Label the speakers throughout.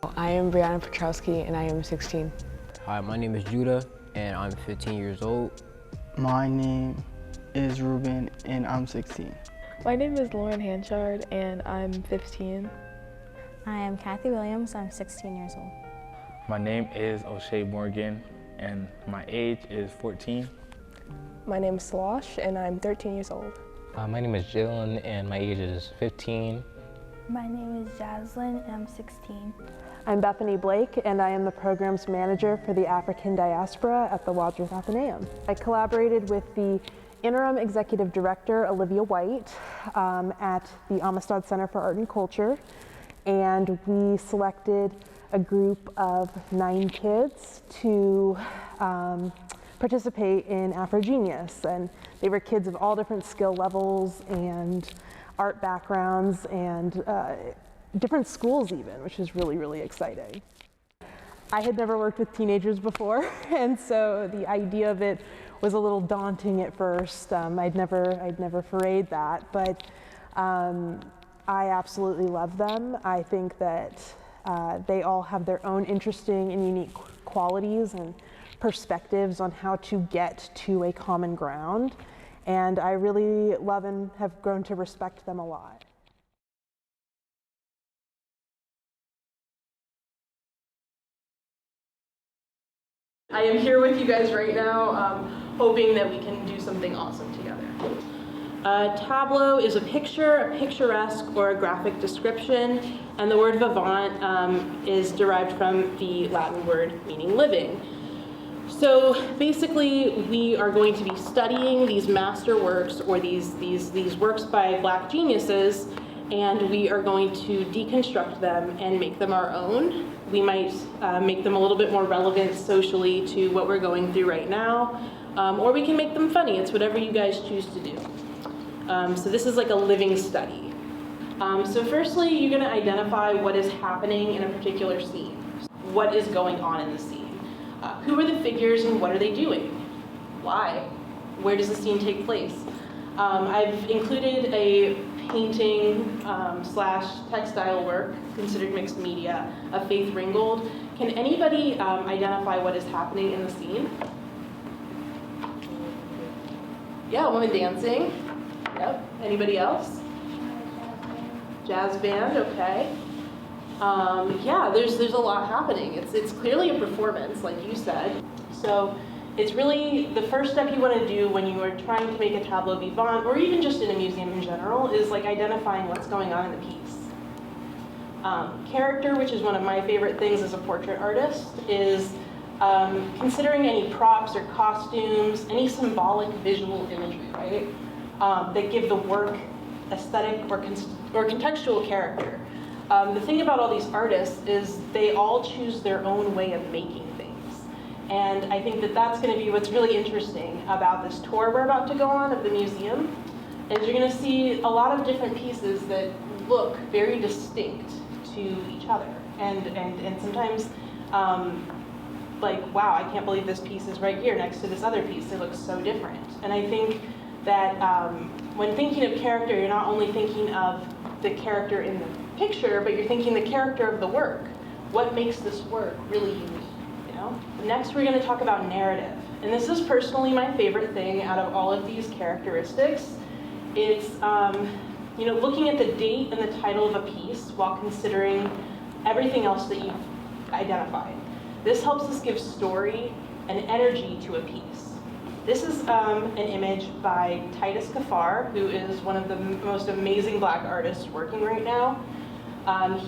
Speaker 1: I am Brianna Petrowski and I am 16.
Speaker 2: Hi, my name is Judah and I'm 15 years old.
Speaker 3: My name is Ruben and I'm 16.
Speaker 4: My name is Lauren Hanchard and I'm 15.
Speaker 5: I am Kathy Williams, I'm 16 years old.
Speaker 6: My name is O'Shea Morgan and my age is 14.
Speaker 7: My name is Slosh and I'm 13 years old.
Speaker 8: My name is Jalen and my age is 15.
Speaker 9: My name is Jaslyn and I'm 16.
Speaker 10: I'm Bethany Blake and I am the programs manager for the African diaspora at the Wadsworth Athenaeum. I collaborated with the interim executive director, Olivia White, at the Amistad Center for Art and Culture, and we selected a group of 9 kids to participate in AFROGenius, and they were kids of all different skill levels and art backgrounds and different schools even, which is really, really exciting. I had never worked with teenagers before, and so the idea of it was a little daunting at first. I'd never forayed that, but I absolutely love them. I think that they all have their own interesting and unique qualities and perspectives on how to get to a common ground, and I really love and have grown to respect them a lot.
Speaker 11: I am here with you guys right now, hoping that we can do something awesome together. A tableau is a picture, a picturesque, or a graphic description, and the word vivant is derived from the Latin word meaning living. So basically, we are going to be studying these master works or these works by Black geniuses, and we are going to deconstruct them and make them our own. We might make them a little bit more relevant socially to what we're going through right now, or we can make them funny. It's whatever you guys choose to do. So this is like a living study. So firstly, you're going to identify what is happening in a particular scene. What is going on in the scene? Who are the figures and what are they doing? Why? Where does the scene take place? I've included a painting slash textile work, considered mixed media, of Faith Ringgold. Can anybody identify what is happening in the scene? Yeah, a woman dancing. Yep. Anybody else? Jazz band, okay. Yeah, there's a lot happening. It's clearly a performance, like you said. So it's really the first step you want to do when you are trying to make a tableau vivant, or even just in a museum in general, is like identifying what's going on in the piece. Character, which is one of my favorite things as a portrait artist, is considering any props or costumes, any symbolic visual imagery, right? That give the work aesthetic or contextual character. The thing about all these artists is they all choose their own way of making things. And I think that that's going to be what's really interesting about this tour we're about to go on of the museum, is you're going to see a lot of different pieces that look very distinct to each other. And sometimes, like, wow, I can't believe this piece is right here next to this other piece. It looks so different. And I think that when thinking of character, you're not only thinking of the character in the picture, but you're thinking the character of the work. What makes this work really unique, you know? Next, we're going to talk about narrative. And this is personally my favorite thing out of all of these characteristics. It's you know, looking at the date and the title of a piece while considering everything else that you've identified. This helps us give story and energy to a piece. This is an image by Titus Kaphar, who is one of the most amazing Black artists working right now.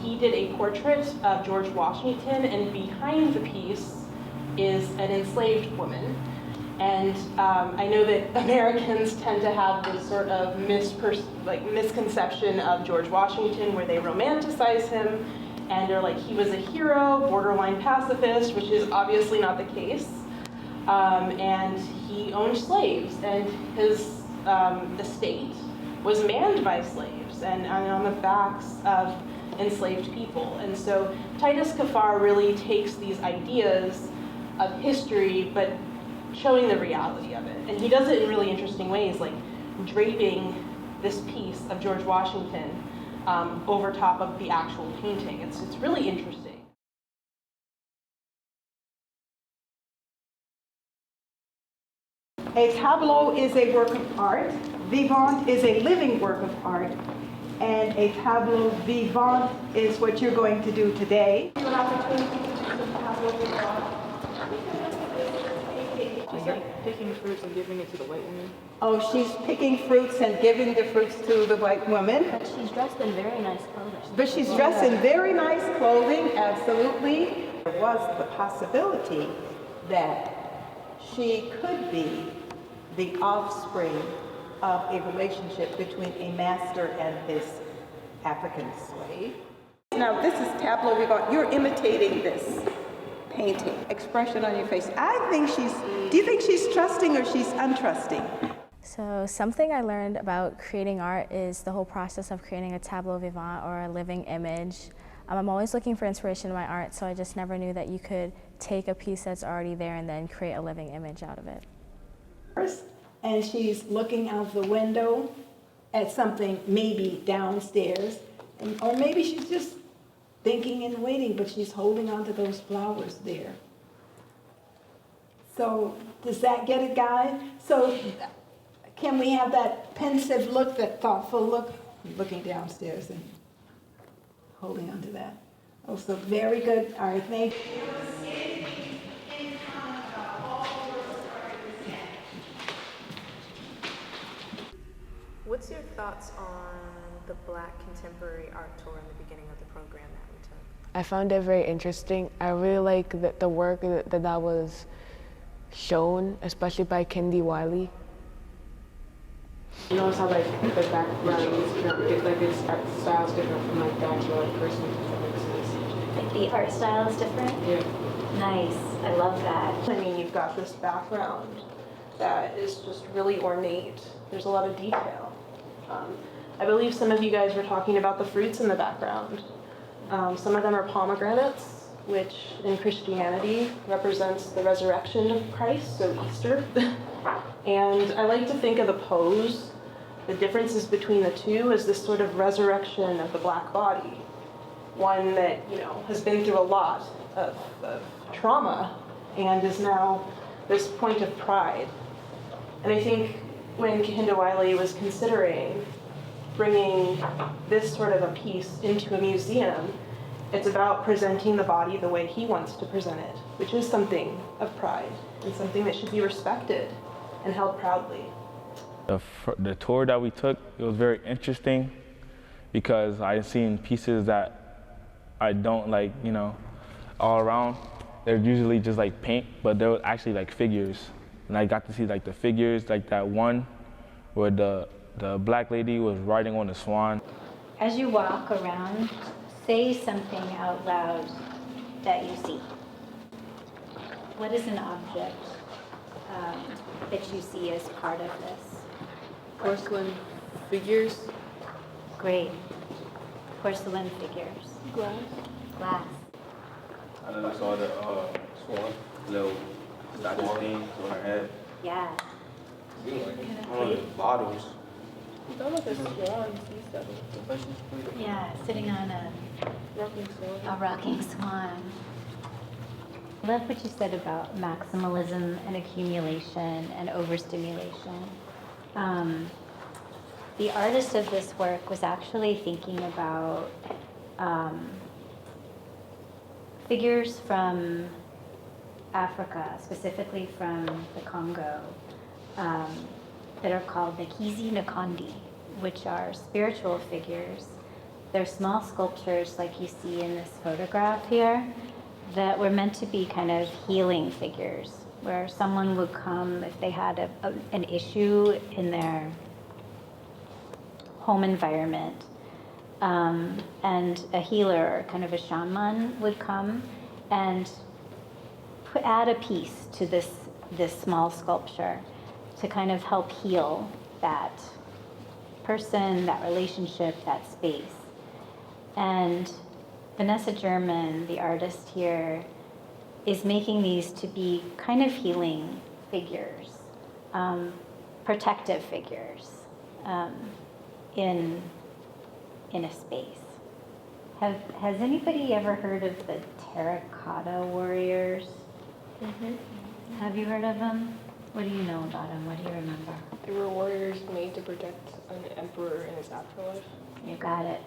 Speaker 11: He did a portrait of George Washington, and behind the piece is an enslaved woman. And I know that Americans tend to have this sort of misconception of George Washington, where they romanticize him and are like, he was a hero, borderline pacifist, which is obviously not the case. And he owned slaves, and his estate was manned by slaves and on the backs of enslaved people. And so Titus Kaphar really takes these ideas of history, but showing the reality of it. And he does it in really interesting ways, like draping this piece of George Washington over top of the actual painting. It's really interesting.
Speaker 12: A tableau is a work of art. Vivant is a living work of art. And a tableau vivant is what you're going to do today.
Speaker 11: An opportunity to do some tableau vivant. She's like picking fruits and giving it to the white woman.
Speaker 12: Oh, she's picking fruits and giving the fruits to the white woman.
Speaker 5: But she's dressed in very nice clothing.
Speaker 12: But she's dressed in very nice clothing, absolutely. There was the possibility that she could be the offspring of a relationship between a master and his African slave. Now, this is tableau vivant. You're imitating this painting. Expression on your face. Do you think she's trusting or she's untrusting?
Speaker 5: So something I learned about creating art is the whole process of creating a tableau vivant or a living image. I'm always looking for inspiration in my art, so I just never knew that you could take a piece that's already there and then create a living image out of it.
Speaker 12: And she's looking out the window at something maybe downstairs, or maybe she's just thinking and waiting, but she's holding on to those flowers there. So does that get it, guys? So can we have that pensive look, that thoughtful look, looking downstairs and holding on to that? Oh, so very good. All right, thank you.
Speaker 13: What's your thoughts on the Black Contemporary Art Tour in the beginning of the program that we took?
Speaker 1: I found it very interesting. I really like the work that was shown, especially by Kendi Wiley.
Speaker 11: You notice how like the background is like its art style is different from like the actual like person.
Speaker 14: Like the art style is different?
Speaker 11: Yeah.
Speaker 14: Nice. I love that.
Speaker 11: I mean, you've got this background that is just really ornate. There's a lot of detail. I believe some of you guys were talking about the fruits in the background. Some of them are pomegranates, which in Christianity represents the resurrection of Christ, so Easter. And I like to think of the pose, the differences between the two, as this sort of resurrection of the black body. One that, has been through a lot of trauma and is now this point of pride. And I think when Kehinde Wiley was considering bringing this sort of a piece into a museum, it's about presenting the body the way he wants to present it, which is something of pride and something that should be respected and held proudly.
Speaker 6: The tour that we took, it was very interesting because I've seen pieces that I don't like, all around. They're usually just like paint, but they were actually like figures. And I got to see like the figures, like that one where the black lady was riding on a swan.
Speaker 14: As you walk around, say something out loud that you see. What is an object that you see as part of this?
Speaker 13: Porcelain figures.
Speaker 14: Great. Porcelain figures.
Speaker 13: Glass.
Speaker 14: Glass.
Speaker 15: I never saw the swan, little statue thing on her head.
Speaker 14: Yeah.
Speaker 15: Bottles.
Speaker 11: It's almost a swan,
Speaker 14: Yeah, sitting on a rocking swan. I love what you said about maximalism and accumulation and overstimulation. The artist of this work was actually thinking about figures from Africa, specifically from the Congo, that are called Nkizi Nkondi, which are spiritual figures. They're small sculptures like you see in this photograph here that were meant to be kind of healing figures, where someone would come if they had an issue in their home environment, and a healer, or kind of a shaman, would come and add a piece to this small sculpture to kind of help heal that person, that relationship, that space. And Vanessa German, the artist here, is making these to be kind of healing figures, protective figures in a space. Has anybody ever heard of the terracotta warriors? Mm-hmm. Have you heard of them? What do you know about them? What do you remember?
Speaker 7: They were warriors made to protect an emperor in his afterlife.
Speaker 14: You got it.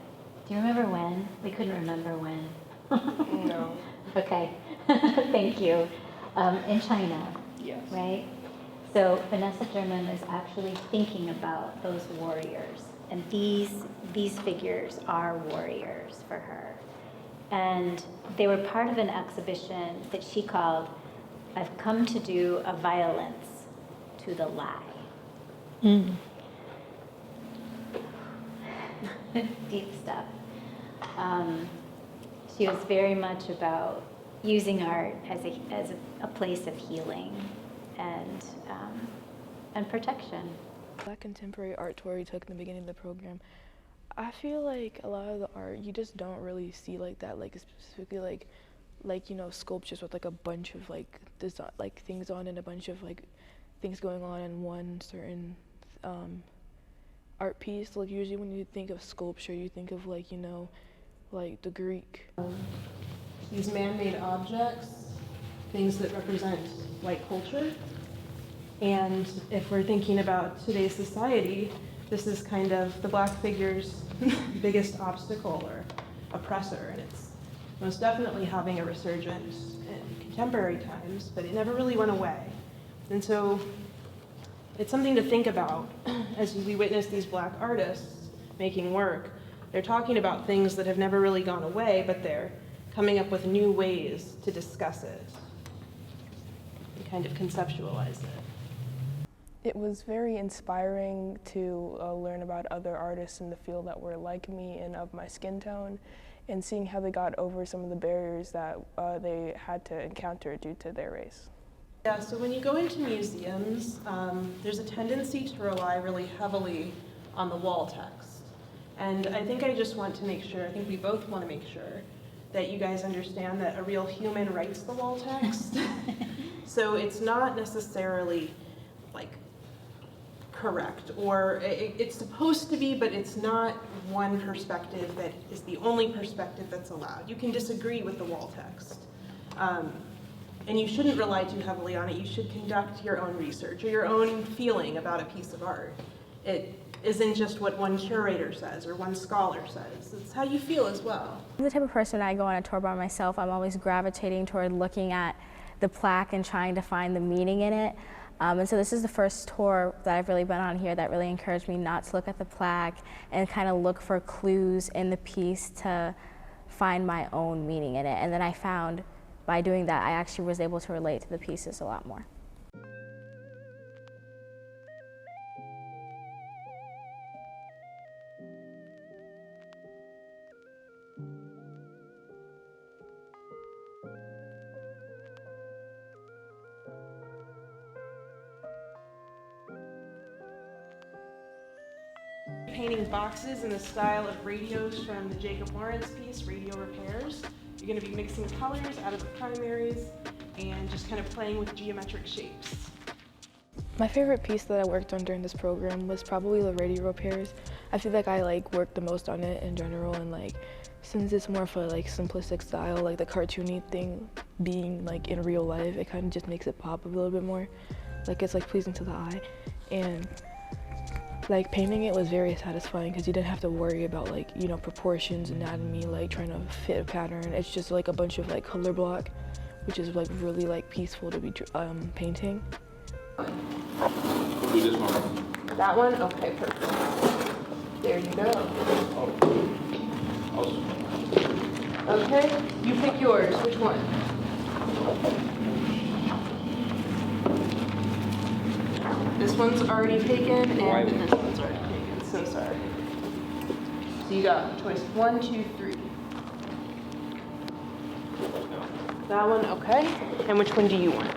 Speaker 14: Do you remember when? We couldn't remember when.
Speaker 7: No.
Speaker 14: Okay, thank you. In China,
Speaker 7: Yes.
Speaker 14: right? So Vanessa German is actually thinking about those warriors, and these figures are warriors for her. And they were part of an exhibition that she called "I've Come to Do a Violence to the Lie." Deep stuff. She was very much about using art as a place of healing and protection.
Speaker 4: Black contemporary art tour we took in the beginning of the program, I feel like a lot of the art you just don't really see like that, like specifically like you know, sculptures with like a bunch of like design, like things on and a bunch of like things going on in one certain art piece. Like usually when you think of sculpture, you think of like, you know, like the Greek.
Speaker 11: These man-made objects, things that represent white culture. And if we're thinking about today's society, this is kind of the black figure's biggest obstacle or oppressor, and it's most definitely having a resurgence in contemporary times, but it never really went away. And so it's something to think about as we witness these black artists making work. They're talking about things that have never really gone away, but they're coming up with new ways to discuss it and kind of conceptualize it.
Speaker 7: It was very inspiring to learn about other artists in the field that were like me and of my skin tone, and seeing how they got over some of the barriers that they had to encounter due to their race.
Speaker 11: Yeah, so when you go into museums, there's a tendency to rely really heavily on the wall text. And I think I just want to make sure, I think we both want to make sure, that you guys understand that a real human writes the wall text. So it's not necessarily like correct, or it's supposed to be, but it's not one perspective that is the only perspective that's allowed. You can disagree with the wall text. And you shouldn't rely too heavily on it. You should conduct your own research or your own feeling about a piece of art. It isn't just what one curator says or one scholar says. It's how you feel as well.
Speaker 5: I'm the type of person, I go on a tour by myself, I'm always gravitating toward looking at the plaque and trying to find the meaning in it. And so this is the first tour that I've really been on here that really encouraged me not to look at the plaque and kind of look for clues in the piece to find my own meaning in it. And then I found, by doing that, I actually was able to relate to the pieces a lot more.
Speaker 11: Painting boxes in the style of radios from the Jacob Lawrence piece, Radio Repairs. You're going to be mixing colors out of the primaries and just kind of playing with geometric shapes.
Speaker 4: My favorite piece that I worked on during this program was probably the radio repairs. I feel like I worked the most on it in general, and since it's more of a simplistic style, the cartoony thing being in real life, it kind of just makes it pop a little bit more. It's pleasing to the eye, and painting it was very satisfying because you didn't have to worry about proportions, anatomy, trying to fit a pattern. It's just a bunch of color block, which is really peaceful to be painting.
Speaker 15: Do this one.
Speaker 11: That one? Okay, perfect. There you go. Okay, you pick yours. Which one? This one's already taken, and this one's already taken. So sorry. So you got choice 1, 2, 3. That one, okay. And which one do you want?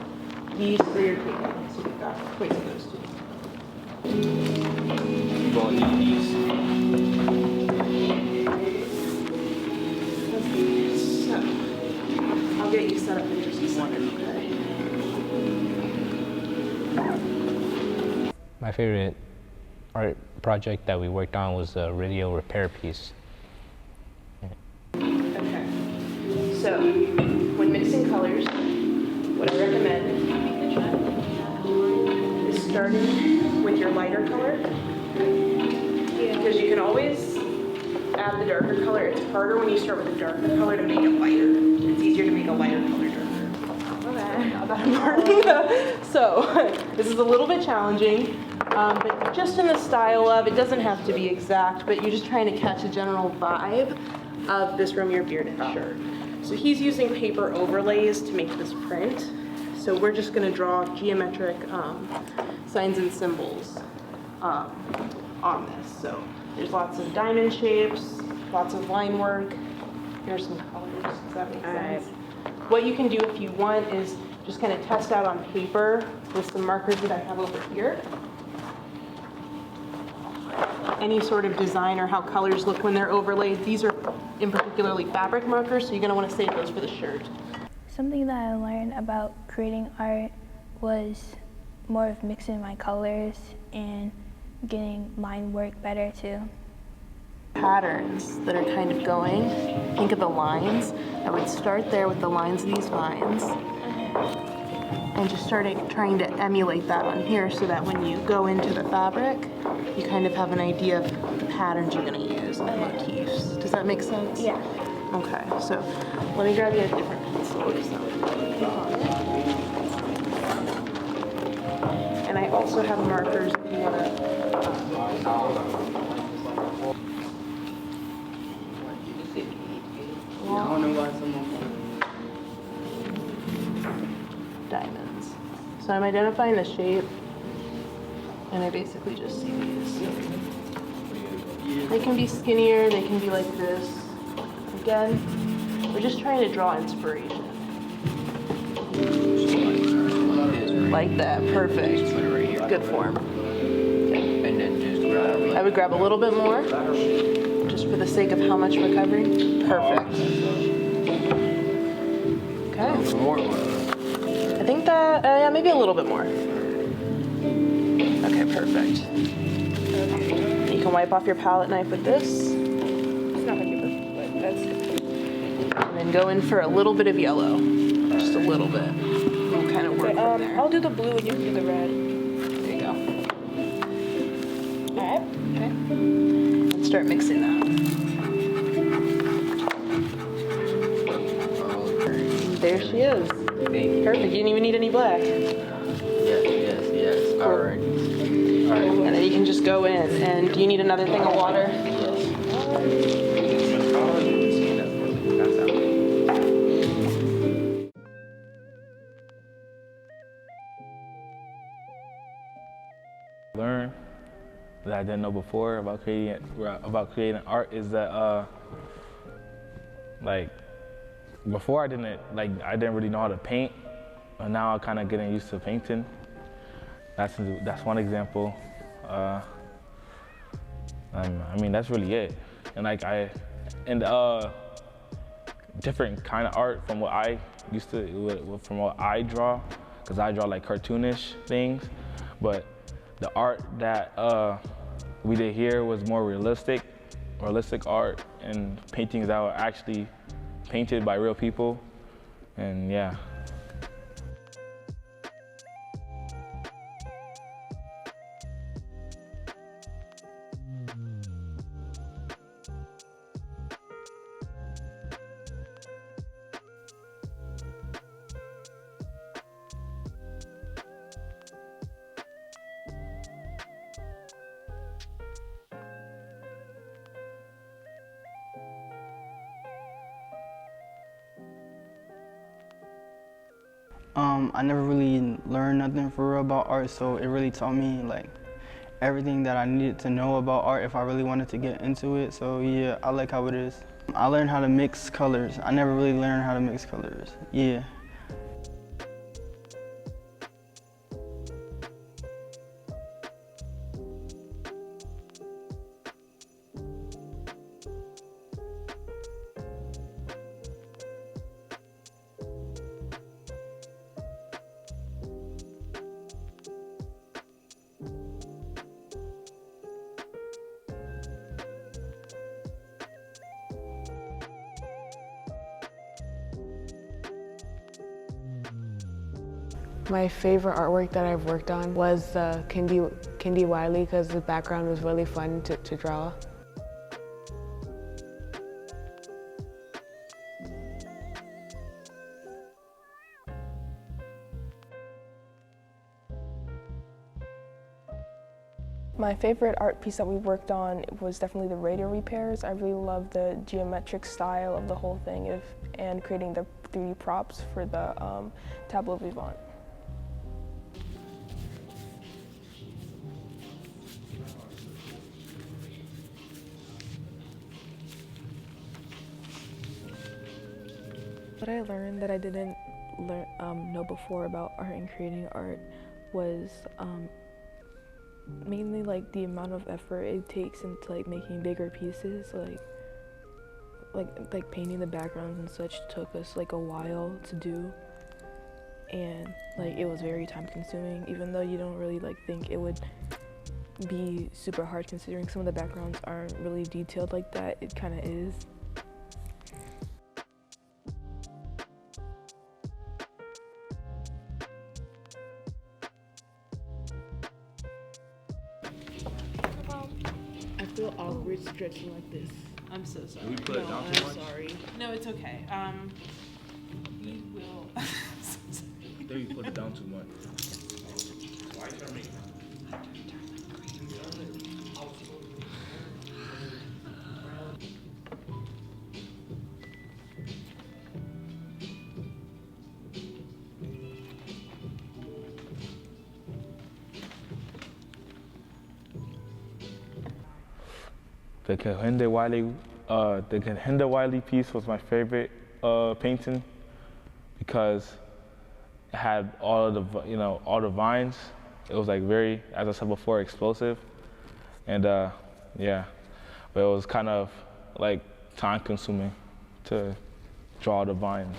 Speaker 11: These 3 are taken. So you've got choice of those 2.
Speaker 15: You're going to need these.
Speaker 11: So I'll get you set up in just a second, okay?
Speaker 8: My favorite art project that we worked on was a radio repair piece.
Speaker 11: Okay. So, when mixing colors, what I recommend starting with your lighter color. Because you can always add the darker color. It's harder when you start with a darker color to make it lighter. It's easier to make a lighter color darker. Okay, not that important. So this is a little bit challenging, but just in the style of, it doesn't have to be exact, but you're just trying to catch a general vibe of this Romeo Bearden shirt. So he's using paper overlays to make this print. So we're just going to draw geometric signs and symbols on this. So there's lots of diamond shapes, lots of line work. Here's some colors. Does that make sense? What you can do if you want is just kind of test out on paper with some markers that I have over here. Any sort of design or how colors look when they're overlaid. These are in particularly fabric markers, so you're going to want to save those for the shirt.
Speaker 9: Something that I learned about creating art was more of mixing my colors and getting line work better too.
Speaker 11: Patterns that are kind of going. Think of the lines. I would start there with the lines of these vines and just trying to emulate that on here so that when you go into the fabric, you kind of have an idea of the patterns you're going to use and the motifs. Does that make sense?
Speaker 9: Yeah.
Speaker 11: Okay, so let me grab you a different pencil. And I also have markers if you want to. Diamonds. So I'm identifying the shape, and I basically just see these. They can be skinnier, they can be like this. Again, we're just trying to draw inspiration. Like that, perfect. Good form.
Speaker 2: And then just grab.
Speaker 11: I would grab a little bit more, just for the sake of how much we're covering. Perfect. Okay.
Speaker 2: More.
Speaker 11: I think that, yeah, maybe a little bit more. Okay, perfect. You can wipe off your palette knife with this. It's not gonna be perfect, but that's. And then go in for a little bit of yellow, just a little bit. And kind of work from there.
Speaker 4: I'll do the blue and you can do the red.
Speaker 11: There you go. All right. Okay. Let's start mixing that. There she is. Perfect. You didn't even need any black.
Speaker 2: Yes. All right.
Speaker 11: And then you can just go in. And do you need another thing of water?
Speaker 6: Learn that I didn't know before about creating art is that like before I didn't really know how to paint, but now I'm kind of getting used to painting. That's one example. I mean that's really it. And different kind of art from what I from what I draw, because I draw like cartoonish things, but the art that we did here was more realistic art and paintings that were actually painted by real people, and yeah.
Speaker 3: I never really learned nothing for real about art, so it really taught me like everything that I needed to know about art if I really wanted to get into it. So yeah, I like how it is. I learned how to mix colors. I never really learned how to mix colors. Yeah.
Speaker 1: My favorite artwork that I've worked on was the Kindy Wiley because the background was really fun to draw.
Speaker 7: My favorite art piece that we worked on was definitely the radio repairs. I really love the geometric style of the whole thing and creating the 3D props for the tableau vivant.
Speaker 4: What I learned that I didn't know before about art and creating art was mainly like the amount of effort it takes into like making bigger pieces. Like painting the backgrounds and such took us like a while to do, and like it was very time consuming, even though you don't really like think it would be super hard considering some of the backgrounds aren't really detailed like that. It kind of is.
Speaker 1: I feel awkward stretching like this.
Speaker 11: I'm so sorry.
Speaker 15: We put it down too much?
Speaker 11: Sorry. No, it's okay. We will.
Speaker 15: I think we put it down too much. Why you trying to make it?
Speaker 6: The Kehinde Wiley piece was my favorite painting because it had all of the, all the vines. It was like very, as I said before, explosive, and yeah, but it was kind of like time-consuming to draw the vines.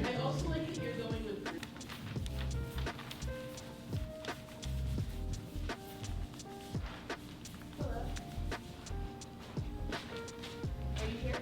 Speaker 11: I also like that you're going with. Hello. Are you here?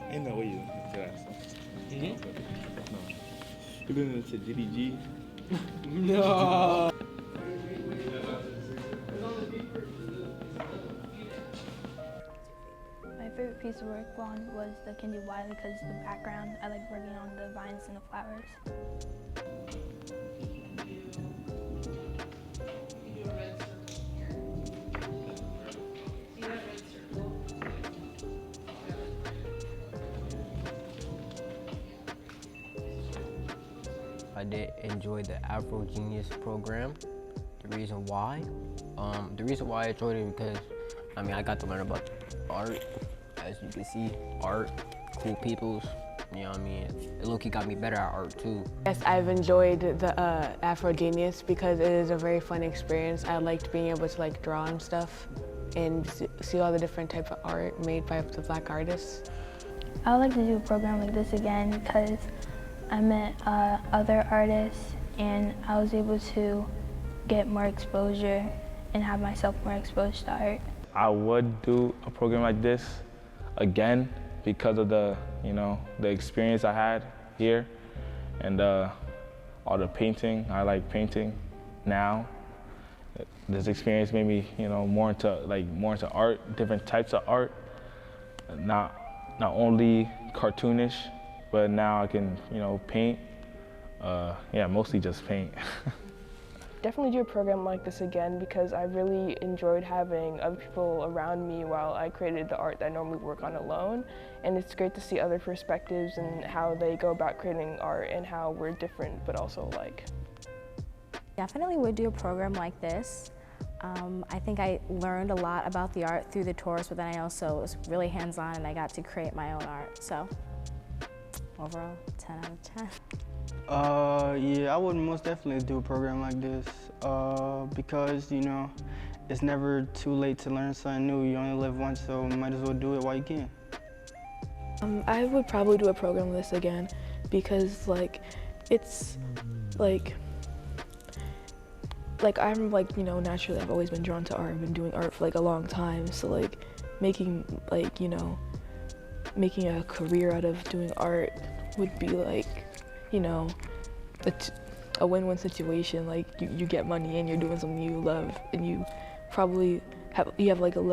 Speaker 15: Ain't no way you listen to that song. No. You listening to Diddy G?
Speaker 1: No.
Speaker 9: My favorite piece of work on was the Kindy Wiley because the background. I like working on the vines and the flowers.
Speaker 2: I did enjoy the AFROGenius program. The reason why I enjoyed it because, I got to learn about art. As you can see, art, cool peoples, it low-key got me better at art too.
Speaker 1: Yes, I've enjoyed the AFROGenius because it is a very fun experience. I liked being able to like draw and stuff and see all the different types of art made by the Black artists.
Speaker 9: I would like to do a program like this again because I met other artists and I was able to get more exposure and have myself more exposed to art.
Speaker 6: I would do a program like this again because of the experience I had here and all the painting. I like painting now. This experience made me, more into art, different types of art, not only cartoonish, but now I can, paint Yeah, mostly just paint.
Speaker 7: Definitely do a program like this again because I really enjoyed having other people around me while I created the art that I normally work on alone. And it's great to see other perspectives and how they go about creating art and how we're different but also alike.
Speaker 5: Definitely would do a program like this. I think I learned a lot about the art through the tours, but then I also was really hands-on and I got to create my own art. So overall, 10 out of 10.
Speaker 3: Yeah, I would most definitely do a program like this because, you know, it's never too late to learn something new. You only live once, so might as well do it while you can.
Speaker 4: I would probably do a program like this again because, like, it's like I'm like, you know, naturally I've always been drawn to art. I've been doing art for like a long time, so like making like, you know, making a career out of doing art would be like, you know, a win-win situation. Like you get money and you're doing something you love, and you probably have like you're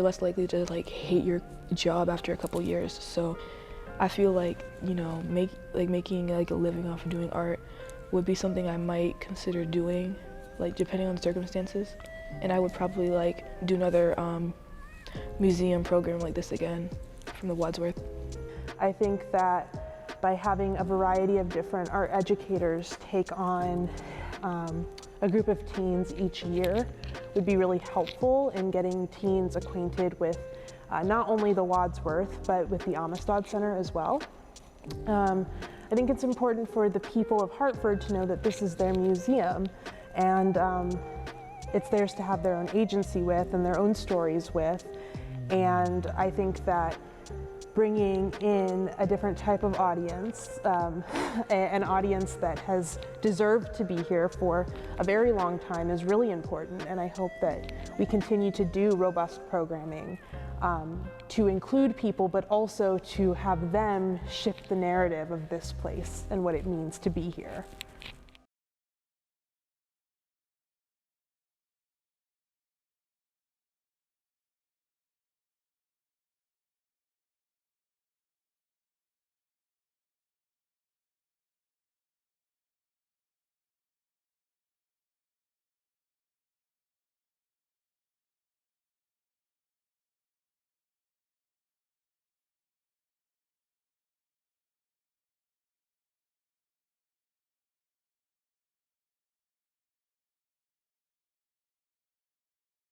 Speaker 4: less likely to like hate your job after a couple years. So I feel like, you know, making like a living off of doing art would be something I might consider doing, like depending on the circumstances. And I would probably like do another museum program like this again from the Wadsworth.
Speaker 10: I think that by having a variety of different art educators take on a group of teens each year would be really helpful in getting teens acquainted with not only the Wadsworth, but with the Amistad Center as well. I think it's important for the people of Hartford to know that this is their museum, and it's theirs to have their own agency with and their own stories with. And I think that bringing in a different type of audience, an audience that has deserved to be here for a very long time, is really important. And I hope that we continue to do robust programming to include people, but also to have them shift the narrative of this place and what it means to be here.